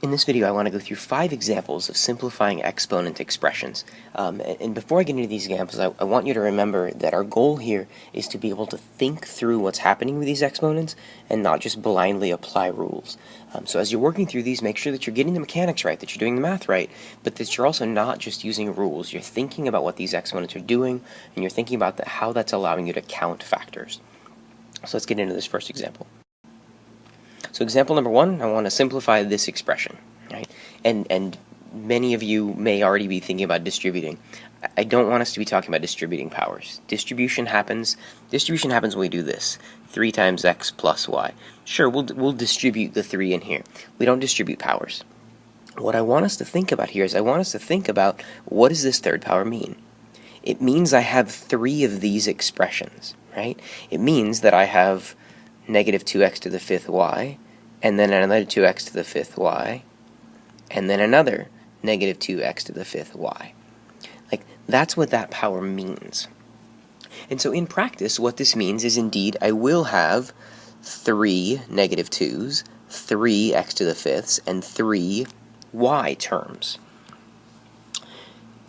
In this video, I want to go through 5 examples of simplifying exponent expressions. And before I get into these examples, I want you to remember that our goal here is to be able to think through what's happening with these exponents and not just blindly apply rules. So as you're working through these, make sure that you're getting the mechanics right, that you're doing the math right, but that you're also not just using rules. You're thinking about what these exponents are doing, and you're thinking about how that's allowing you to count factors. So let's get into this first example. So example number 1, I want to simplify this expression, right? And many of you may already be thinking about distributing. I don't want us to be talking about distributing powers. Distribution happens when we do this. 3 times x plus y. Sure, we'll distribute the 3 in here. We don't distribute powers. What I want us to think about here is I want us to think about, what does this third power mean? It means I have 3 of these expressions, right? It means that I have negative 2x to the 5th y, and then another 2x to the 5th y, and then another negative 2x to the 5th y. Like, that's what that power means. And so in practice, what this means is indeed I will have 3 negative 2's, 3 x to the 5ths, and 3 y terms.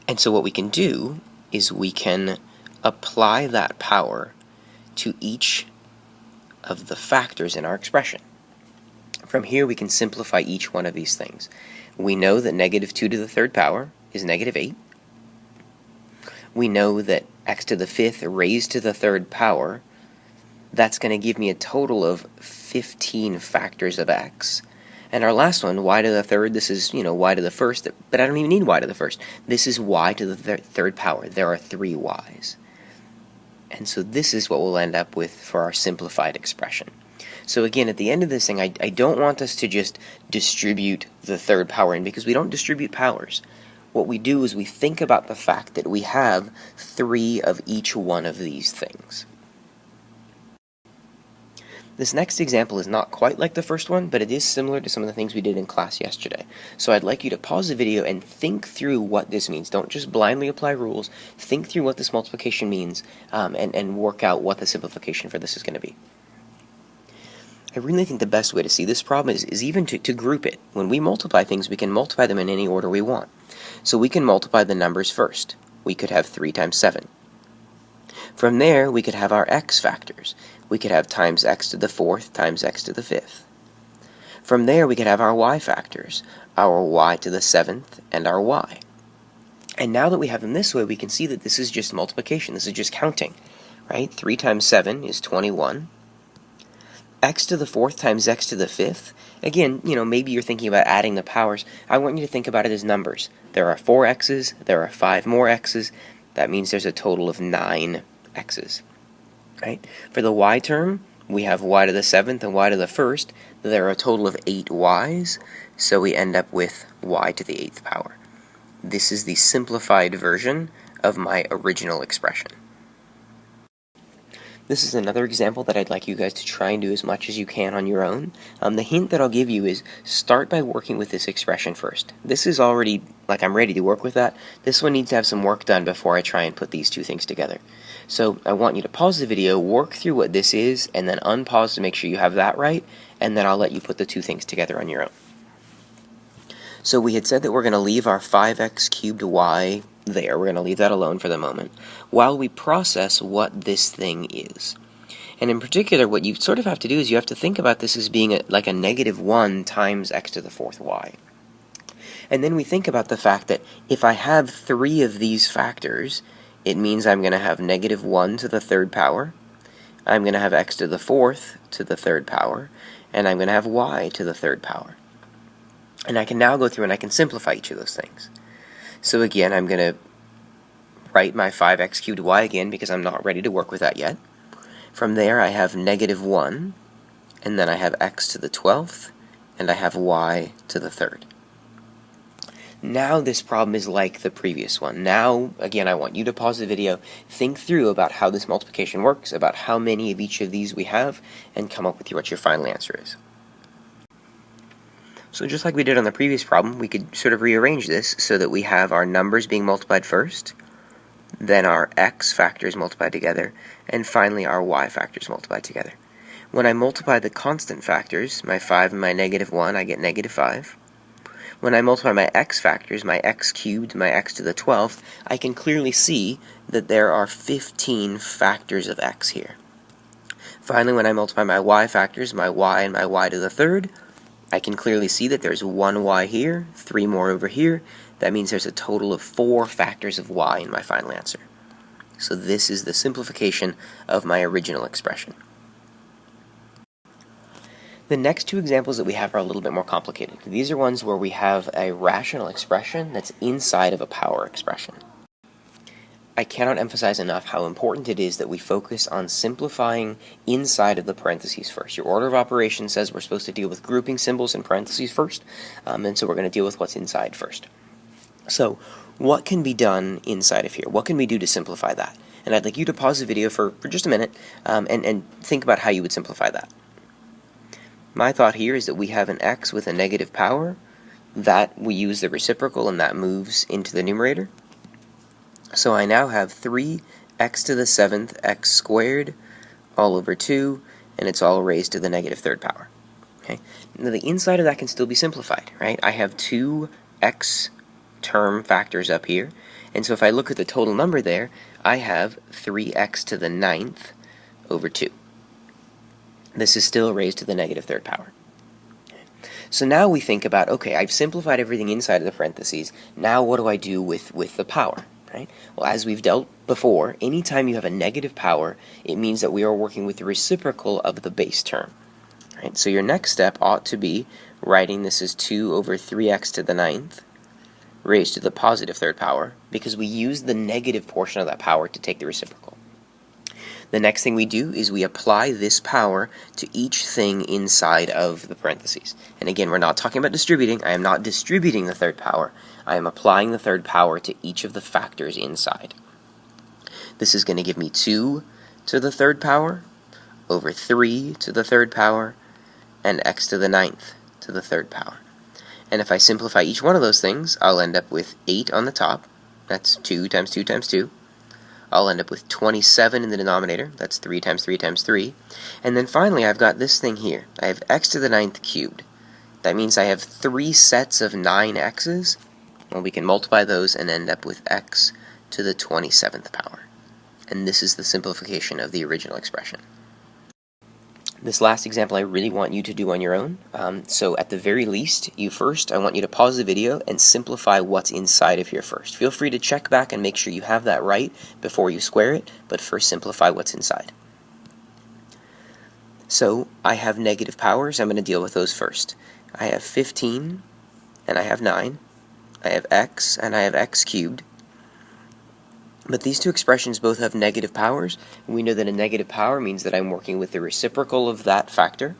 And so what we can do is we can apply that power to each of the factors in our expression. From here, we can simplify each one of these things. We know that negative 2 to the 3rd power is negative 8. We know that x to the 5th raised to the 3rd power, that's going to give me a total of 15 factors of x. And our last one, y to the 3rd, this is, y to the 1st, but I don't even need y to the 1st. This is y to the 3rd power. There are 3 y's. And so this is what we'll end up with for our simplified expression. So again, at the end of this thing, I don't want us to just distribute the 3rd power in, because we don't distribute powers. What we do is we think about the fact that we have 3 of each one of these things. This next example is not quite like the first one, but it is similar to some of the things we did in class yesterday. So I'd like you to pause the video and think through what this means. Don't just blindly apply rules. Think through what this multiplication means, and work out what the simplification for this is going to be. I really think the best way to see this problem is even to group it. When we multiply things, we can multiply them in any order we want. So we can multiply the numbers first. We could have 3 times 7. From there, we could have our x factors. We could have times x to the 4th times x to the 5th. From there, we could have our y factors, our y to the 7th and our y. And now that we have them this way, we can see that this is just multiplication. This is just counting, right? 3 times 7 is 21. X to the 4th times x to the 5th. Again, maybe you're thinking about adding the powers. I want you to think about it as numbers. There are 4 x's, there are 5 more x's. That means there's a total of 9 x's. Right? For the y term, we have y to the 7th and y to the 1st. There are a total of 8 y's, so we end up with y to the 8th power. This is the simplified version of my original expression. This is another example that I'd like you guys to try and do as much as you can on your own. The hint that I'll give you is start by working with this expression first. This is already, I'm ready to work with that. This one needs to have some work done before I try and put these two things together. So I want you to pause the video, work through what this is, and then unpause to make sure you have that right, and then I'll let you put the two things together on your own. So we had said that we're going to leave our 5x cubed y there. We're going to leave that alone for the moment, while we process what this thing is. And in particular, what you sort of have to do is you have to think about this as being like a negative 1 times x to the 4th y. And then we think about the fact that if I have 3 of these factors, it means I'm going to have negative 1 to the 3rd power, I'm going to have x to the 4th to the 3rd power, and I'm going to have y to the 3rd power. And I can now go through and I can simplify each of those things. So again, I'm going to write my 5x cubed y again because I'm not ready to work with that yet. From there, I have negative 1, and then I have x to the 12th, and I have y to the 3rd. Now this problem is like the previous one. Now, again, I want you to pause the video, think through about how this multiplication works, about how many of each of these we have, and come up with what your final answer is. So just like we did on the previous problem, we could sort of rearrange this so that we have our numbers being multiplied first, then our x factors multiplied together, and finally our y factors multiplied together. When I multiply the constant factors, my 5 and my negative 1, I get negative 5. When I multiply my x factors, my x cubed, my x to the 12th, I can clearly see that there are 15 factors of x here. Finally, when I multiply my y factors, my y and my y to the 3rd, I can clearly see that there's 1 y here, 3 more over here. That means there's a total of 4 factors of y in my final answer. So this is the simplification of my original expression. The next two examples that we have are a little bit more complicated. These are ones where we have a rational expression that's inside of a power expression. I cannot emphasize enough how important it is that we focus on simplifying inside of the parentheses first. Your order of operations says we're supposed to deal with grouping symbols in parentheses first, and so we're going to deal with what's inside first. So, what can be done inside of here? What can we do to simplify that? And I'd like you to pause the video for just a minute and think about how you would simplify that. My thought here is that we have an x with a negative power, that we use the reciprocal and that moves into the numerator. So I now have 3x to the 7th x squared all over 2, and it's all raised to the negative 3rd power. Okay. Now the inside of that can still be simplified, right? I have two x term factors up here, and so if I look at the total number there, I have 3x to the 9th over 2. This is still raised to the negative 3rd power. So now we think about, okay, I've simplified everything inside of the parentheses, now what do I do with the power? Right? Well, as we've dealt before, anytime you have a negative power, it means that we are working with the reciprocal of the base term. Right? So your next step ought to be writing this as 2 over 3x to the 9th raised to the positive 3rd power, because we use the negative portion of that power to take the reciprocal. The next thing we do is we apply this power to each thing inside of the parentheses. And again, we're not talking about distributing. I am not distributing the 3rd power. I am applying the 3rd power to each of the factors inside. This is going to give me 2 to the 3rd power over 3 to the 3rd power and x to the 9th to the 3rd power. And if I simplify each one of those things, I'll end up with 8 on the top. That's 2 times 2 times 2. I'll end up with 27 in the denominator. That's 3 times 3 times 3. And then finally, I've got this thing here. I have x to the 9th cubed. That means I have 3 sets of 9 x's. Well, we can multiply those and end up with x to the 27th power. And this is the simplification of the original expression. This last example I really want you to do on your own. So at the very least, I want you to pause the video and simplify what's inside of here first. Feel free to check back and make sure you have that right before you square it, but first simplify what's inside. So I have negative powers. I'm going to deal with those first. I have 15 and I have 9. I have x and I have x cubed. But these two expressions both have negative powers. We know that a negative power means that I'm working with the reciprocal of that factor.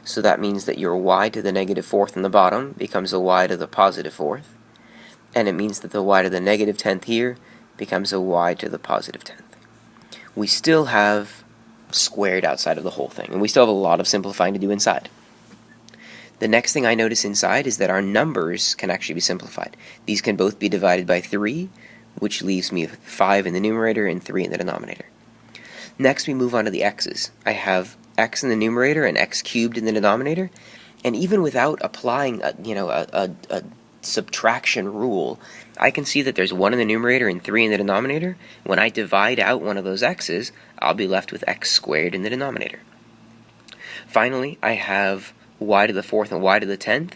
So that means that your y to the negative 4th on the bottom becomes a y to the positive 4th. And it means that the y to the negative 10th here becomes a y to the positive 10th. We still have squared outside of the whole thing, and we still have a lot of simplifying to do inside. The next thing I notice inside is that our numbers can actually be simplified. These can both be divided by 3, which leaves me with 5 in the numerator and 3 in the denominator. Next, we move on to the x's. I have x in the numerator and x cubed in the denominator, and even without applying a subtraction rule, I can see that there's 1 in the numerator and 3 in the denominator. When I divide out one of those x's, I'll be left with x squared in the denominator. Finally, I have y to the 4th and y to the 10th.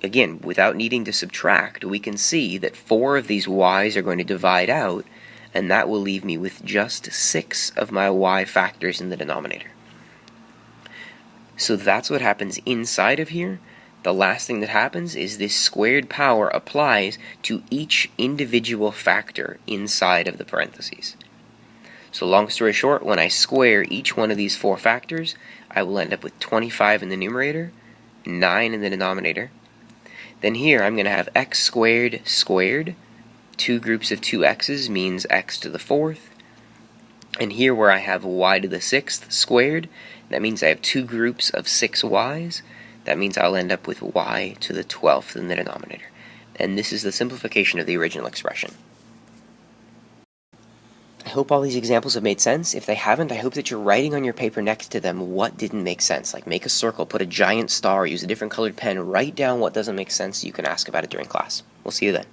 Again, without needing to subtract, we can see that 4 of these y's are going to divide out, and that will leave me with just 6 of my y factors in the denominator. So that's what happens inside of here. The last thing that happens is this squared power applies to each individual factor inside of the parentheses. So long story short, when I square each one of these 4 factors, I will end up with 25 in the numerator, 9 in the denominator. Then here I'm going to have x squared squared. 2 groups of 2 x's means x to the 4th. And here where I have y to the 6th squared, that means I have 2 groups of 6 y's. That means I'll end up with y to the 12th in the denominator. And this is the simplification of the original expression. I hope all these examples have made sense. If they haven't, I hope that you're writing on your paper next to them what didn't make sense. Like make a circle, put a giant star, use a different colored pen, write down what doesn't make sense so you can ask about it during class. We'll see you then.